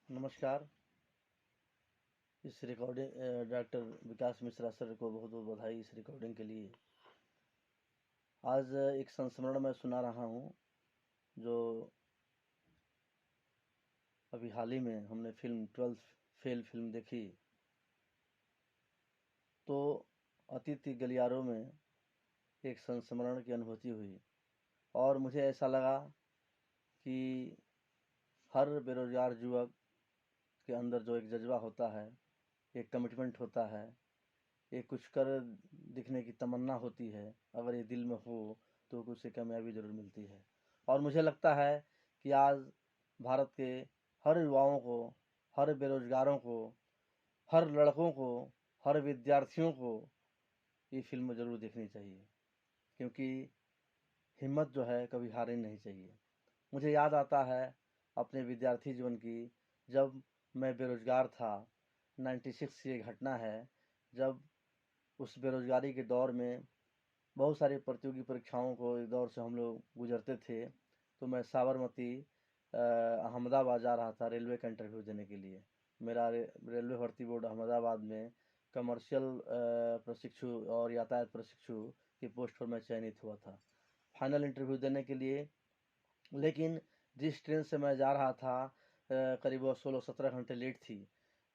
नमस्कार। इस recording doctor विकास Mishra sir को बहुत बहुत बधाई इस रिकॉर्डिंग के लिए। आज एक संस्मरण मैं सुना रहा हूँ जो अभी हाल ही में हमने फिल्म 12th फेल फिल्म देखी तो अतिथि गलियारों में एक संस्मरण की अनुभूति हुई और मुझे ऐसा लगा कि हर बेरोजगार युवक के अंदर जो एक जज्बा होता है, एक कमिटमेंट होता है, एक कुछ कर दिखने की तमन्ना होती है, अगर ये दिल में हो तो उसे कामयाबी ज़रूर मिलती है। और मुझे लगता है कि आज भारत के हर युवाओं को, हर बेरोजगारों को, हर लड़कों को, हर विद्यार्थियों को ये फिल्म ज़रूर देखनी चाहिए, क्योंकि हिम्मत जो है कभी हारनी नहीं चाहिए। मुझे याद आता है अपने विद्यार्थी जीवन की, जब मैं बेरोजगार था। 96 की ये घटना है, जब उस बेरोजगारी के दौर में बहुत सारी प्रतियोगी परीक्षाओं को इस दौर से हम लोग गुजरते थे। तो मैं साबरमती अहमदाबाद जा रहा था रेलवे का इंटरव्यू देने के लिए। मेरा रेलवे भर्ती बोर्ड अहमदाबाद में कमर्शियल प्रशिक्षु और यातायात प्रशिक्षु की पोस्ट पर मैं चयनित हुआ था फाइनल इंटरव्यू देने के लिए। लेकिन जिस ट्रेन से मैं जा रहा था करीब 16-17 घंटे लेट थी,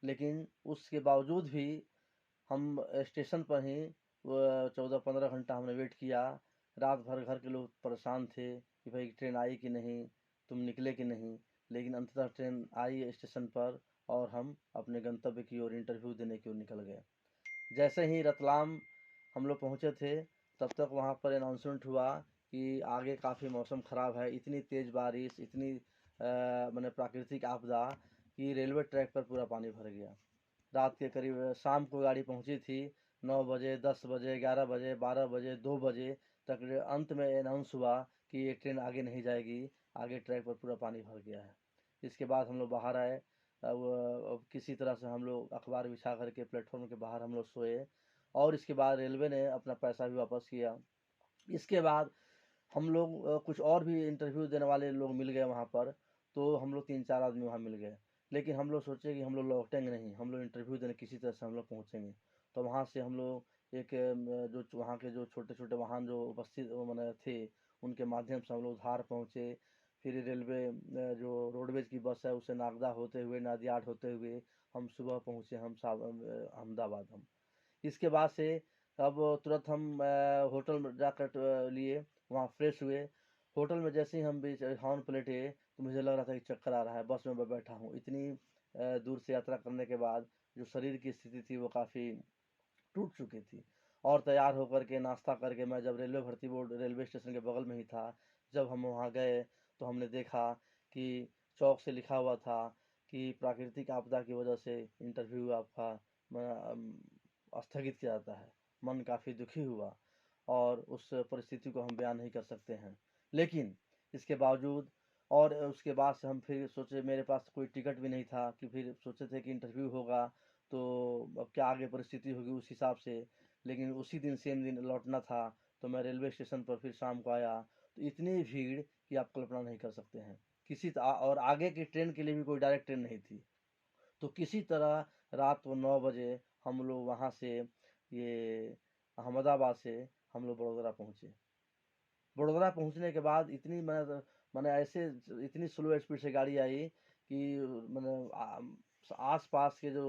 लेकिन उसके बावजूद भी हम स्टेशन पर ही 14-15 घंटा हमने वेट किया। रात भर घर के लोग परेशान थे कि भाई ट्रेन आई कि नहीं, तुम निकले कि नहीं। लेकिन अंततः ट्रेन आई स्टेशन पर और हम अपने गंतव्य की ओर इंटरव्यू देने की ओर निकल गए। जैसे ही रतलाम हम लोग पहुँचे थे, तब तक वहाँ पर अनाउंसमेंट हुआ कि आगे काफ़ी मौसम ख़राब है। इतनी तेज़ बारिश, इतनी माने प्राकृतिक आपदा कि रेलवे ट्रैक पर पूरा पानी भर गया। रात के करीब शाम को गाड़ी पहुंची थी। 9 बजे, 10 बजे, 11 बजे, 12 बजे, 2 बजे तक अंत में अनाउंस हुआ कि ये ट्रेन आगे नहीं जाएगी, आगे ट्रैक पर पूरा पानी भर गया है। इसके बाद हम लोग बाहर आए। अब किसी तरह से हम लोग अखबार बिछा करके प्लेटफॉर्म के बाहर हम लोग सोए और इसके बाद रेलवे ने अपना पैसा भी वापस किया। इसके बाद हम लोग कुछ और भी इंटरव्यू देने वाले लोग मिल गए वहाँ पर, तो हम लोग 3-4 आदमी वहाँ मिल गए। लेकिन हम लोग सोचे कि हम लोग लौटेंगे नहीं, हम लोग इंटरव्यू देने किसी तरह से हम लोग पहुँचेंगे। तो वहाँ से हम लोग एक जो वहाँ के जो छोटे-छोटे वाहन जो उपस्थित माने थे, उनके माध्यम से हम लोग धार पहुँचे। फिर रेलवे जो रोडवेज़ की बस है उसे नागदा होते हुए, नादियाड होते हुए हम सुबह पहुँचे अहमदाबाद हम। इसके बाद से अब तुरंत हम होटल में जाकर लिए, वहाँ फ्रेश हुए। होटल में जैसे ही हम बीच हॉर्न पलटे तो मुझे लग रहा था कि चक्कर आ रहा है, बस में मैं बैठा हूँ। इतनी दूर से यात्रा करने के बाद जो शरीर की स्थिति थी वो काफ़ी टूट चुकी थी। और तैयार होकर के नाश्ता करके मैं जब रेलवे भर्ती बोर्ड रेलवे स्टेशन के बगल में ही था, जब हम वहाँ गए तो हमने देखा कि चौक से लिखा हुआ था कि प्राकृतिक आपदा की वजह से इंटरव्यू आपका स्थगित किया जाता है। मन काफ़ी दुखी हुआ और उस परिस्थिति को हम बयान नहीं कर सकते हैं। लेकिन इसके बावजूद और उसके बाद से हम फिर सोचे, मेरे पास कोई टिकट भी नहीं था कि फिर सोचे थे कि इंटरव्यू होगा तो अब क्या आगे परिस्थिति होगी उस हिसाब से। लेकिन उसी दिन सेम दिन लौटना था, तो मैं रेलवे स्टेशन पर फिर शाम को आया तो इतनी भीड़ कि आप कल्पना नहीं कर सकते हैं। और आगे की ट्रेन के लिए भी कोई डायरेक्ट ट्रेन नहीं थी। तो किसी तरह रात को 9 बजे हम लोग वहाँ से ये अहमदाबाद से हम लोग बड़ोदरा पहुँचे। बड़ोदरा पहुँचने के बाद इतनी मैंने ऐसे इतनी स्लो स्पीड से गाड़ी आई कि मैंने आस पास के जो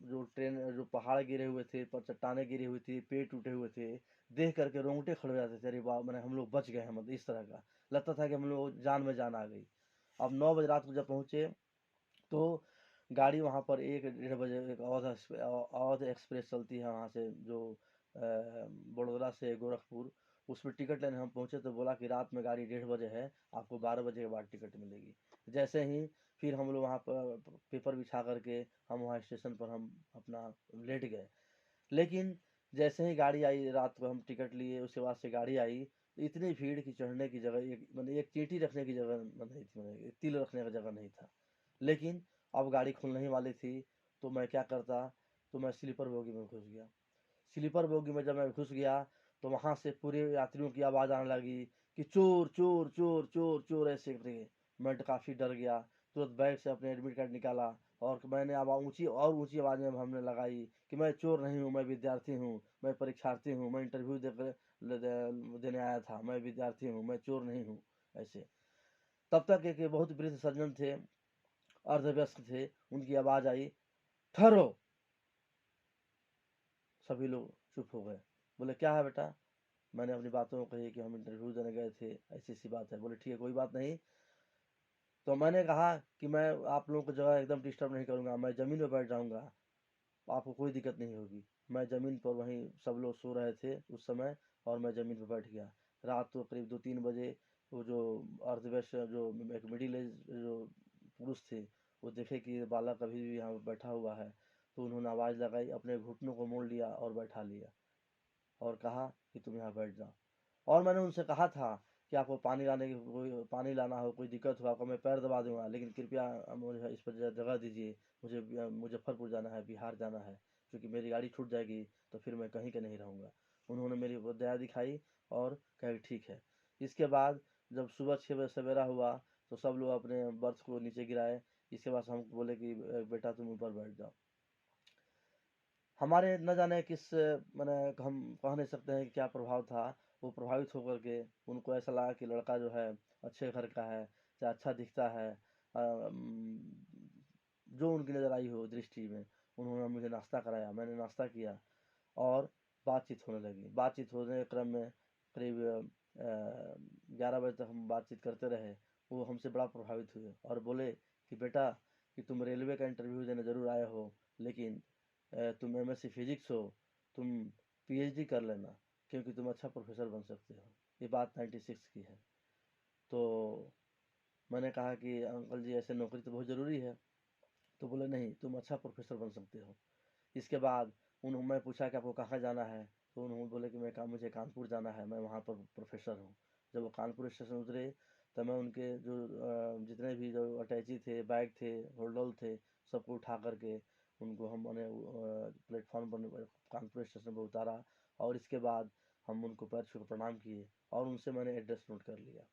जो ट्रेन जो पहाड़ गिरे हुए थे, पर चट्टाने गिरी हुई थी, पेड़ टूटे हुए थे, देख करके रोंगटे खड़े हो जाते थे। अरे वाह, मैंने हम लोग बच गए हैं, मतलब इस तरह का लगता था कि हम लोग जान में जान आ गई। अब 9 बजे रात को जब पहुँचे तो गाड़ी वहाँ पर 1-1:30 बजे एक अवध एक्सप्रेस चलती है वहाँ से, जो बड़ोदरा से गोरखपुर। उसमें टिकट लेने हम पहुँचे तो बोला कि रात में गाड़ी 1:30 बजे है, आपको 12 बजे के बाद टिकट मिलेगी। जैसे ही फिर हम लोग वहाँ पर पेपर बिछा करके हम वहाँ स्टेशन पर हम अपना लेट गए। लेकिन जैसे ही गाड़ी आई, रात को हम टिकट लिए, उसके बाद से गाड़ी आई तो इतनी भीड़ की चढ़ने की जगह एक मतलब एक चींटी रखने की जगह नहीं थी, मतलब एक तिल रखने का जगह नहीं था। लेकिन अब गाड़ी खुलने ही वाली थी तो मैं क्या करता, तो मैं स्लीपर बोगी में घुस गया। स्लीपर बोगी में जब मैं घुस गया तो वहाँ से पूरे यात्रियों की आवाज़ आने लगी कि चोर चोर चोर चोर चोर ऐसे करके। मैं तो काफ़ी डर गया। तुरंत बैग से अपने एडमिट कार्ड निकाला और मैंने ऊँची आवाज़ में हमने लगाई कि मैं चोर नहीं हूँ, मैं विद्यार्थी हूँ, मैं परीक्षार्थी हूँ, मैं इंटरव्यू देने आया था, मैं विद्यार्थी हूँ, मैं चोर नहीं हूँ। ऐसे तब तक एक बहुत वृद्ध सज्जन थे, अर्धवयस्क थे, उनकी आवाज़ आई, ठहरो। सभी लोग चुप हो गए। बोले क्या है बेटा? मैंने अपनी बातों को कही कि हम इंटरव्यू देने गए थे, ऐसी सी बात है। बोले ठीक है, कोई बात नहीं। तो मैंने कहा कि मैं आप लोगों को जगह एकदम डिस्टर्ब नहीं करूँगा, मैं ज़मीन पर बैठ जाऊँगा, आपको कोई दिक्कत नहीं होगी। मैं ज़मीन पर, वहीं सब लोग सो रहे थे उस समय, और मैं ज़मीन पर बैठ गया। रात को करीब 2-3 बजे वो जो अर्धवयस्क जो एक मिडिल एज जो पुरुष थे, वो देखे कि बालक अभी भी यहाँ बैठा हुआ है, तो उन्होंने आवाज़ लगाई, अपने घुटनों को मोड़ लिया और बैठा लिया और कहा कि तुम यहाँ बैठ जाओ। और मैंने उनसे कहा था कि आपको पानी लाना हो, कोई दिक्कत हो आपको, मैं पैर दबा दूंगा, लेकिन कृपया मुझे इस पर जगह दीजिए, मुझे मुजफ्फरपुर जाना है, बिहार जाना है, क्योंकि मेरी गाड़ी छूट जाएगी तो फिर मैं कहीं का नहीं रहूँगा। उन्होंने मेरी वो दया दिखाई और कहा कि ठीक है। इसके बाद जब सुबह 6 बजे सवेरा हुआ तो सब लोग अपने बर्थ को नीचे गिराए। इसके बाद हम बोले कि बेटा तुम ऊपर बैठ जाओ। हमारे न जाने किस मैंने हम कह नहीं सकते हैं कि क्या प्रभाव था। वो प्रभावित होकर के उनको ऐसा लगा कि लड़का जो है अच्छे घर का है, चाहे अच्छा दिखता है, जो उनकी नज़र आई हो दृष्टि में। उन्होंने मुझे नाश्ता कराया, मैंने नाश्ता किया और बातचीत होने लगी। बातचीत होने के क्रम में करीब 11 बजे तक हम बातचीत करते रहे। वो हमसे बड़ा प्रभावित हुए और बोले कि बेटा कि तुम रेलवे का इंटरव्यू देने ज़रूर आए हो, लेकिन तुम एमएससी फिजिक्स हो, तुम पीएचडी कर लेना, क्योंकि तुम अच्छा प्रोफेसर बन सकते हो। ये बात 96 की है। तो मैंने कहा कि अंकल जी ऐसे नौकरी तो बहुत ज़रूरी है। तो बोले नहीं, तुम अच्छा प्रोफेसर बन सकते हो। इसके बाद मैं पूछा कि आपको कहाँ जाना है, तो उन्होंने बोले कि मुझे कानपुर जाना है, मैं वहाँ पर प्रोफेसर हूँ। जब वो कानपुर स्टेशन उतरे तो मैं उनके जो जितने भी जो अटैची थे, बैग थे, होल्डोल थे, सबको उठा करके उनको हमने प्लेटफॉर्म पर कानपुर स्टेशन पर उतारा और इसके बाद हम उनको पैर छू कर प्रणाम किए और उनसे मैंने एड्रेस नोट कर लिया।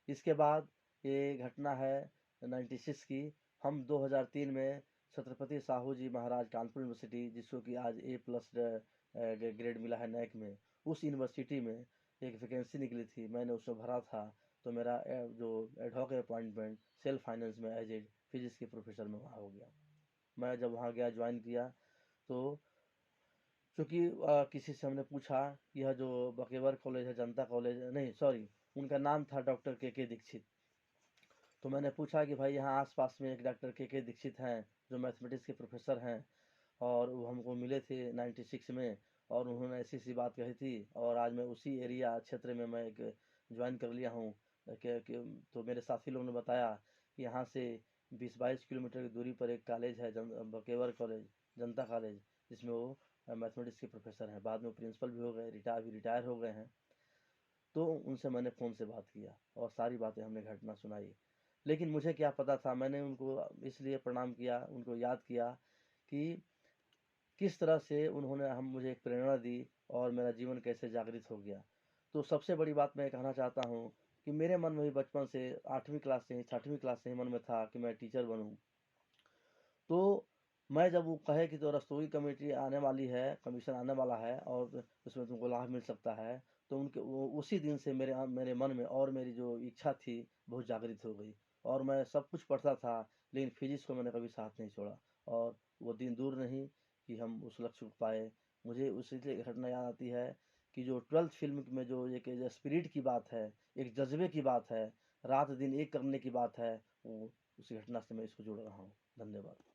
इसके बाद ये घटना है 96 की। हम 2003 में छत्रपति साहू जी महाराज कानपुर यूनिवर्सिटी, जिसको कि आज A+ ग्रेड मिला है नैक में, उस यूनिवर्सिटी में एक वैकेंसी निकली थी, मैंने उसमें भरा था। तो मेरा जो एडहॉक अपॉइंटमेंट सेल्फ फाइनेंस में एज ए फिजिक्स के प्रोफेसर में वहाँ हो गया। मैं जब वहाँ गया, ज्वाइन किया, तो चूँकि किसी से हमने पूछा, यह जो बकेवर कॉलेज है, जनता कॉलेज नहीं, सॉरी, उनका नाम था डॉक्टर के दीक्षित। तो मैंने पूछा कि भाई यहाँ आसपास में एक डॉक्टर के दीक्षित हैं जो मैथमेटिक्स के प्रोफेसर हैं, और वो हमको मिले थे 96 में, और उन्होंने ऐसी सी बात कही थी, और आज मैं उसी एरिया क्षेत्र में मैं एक ज्वाइन कर लिया हूँ। तो मेरे साथी लोगों ने बताया कि यहाँ से 20-22 किलोमीटर की दूरी पर एक कॉलेज है, बकेवर कॉलेज, जनता कॉलेज, जिसमें वो मैथमेटिक्स के प्रोफेसर हैं। बाद में प्रिंसिपल भी हो गए, रिटायर हो गए हैं। तो उनसे मैंने फ़ोन से बात किया और सारी बातें हमने घटना सुनाई। लेकिन मुझे क्या पता था, मैंने उनको इसलिए प्रणाम किया, उनको याद किया कि किस तरह से उन्होंने मुझे एक प्रेरणा दी और मेरा जीवन कैसे जागृत हो गया। तो सबसे बड़ी बात मैं कहना चाहता हूँ कि मेरे मन में भी बचपन से 8वीं क्लास से ही 6वीं क्लास से ही मन में था कि मैं टीचर बनूँ। तो मैं जब वो कहे कि तो रस्तोगी कमेटी आने वाली है, कमीशन आने वाला है और उसमें तुमको लाभ मिल सकता है, तो वो उसी दिन से मेरे मन में और मेरी जो इच्छा थी बहुत जागृत हो गई, और मैं सब कुछ पढ़ता था, लेकिन फिजिक्स को मैंने कभी साथ नहीं छोड़ा। और वो दिन दूर नहीं कि हम उस लक्ष्य को पाए। मुझे उसी से घटना याद आती है कि जो 12th फिल्म में जो एक स्पिरिट की बात है, एक जज्बे की बात है, रात दिन एक करने की बात है, वो उसी घटना से मैं इसको जोड़ रहा हूँ। धन्यवाद।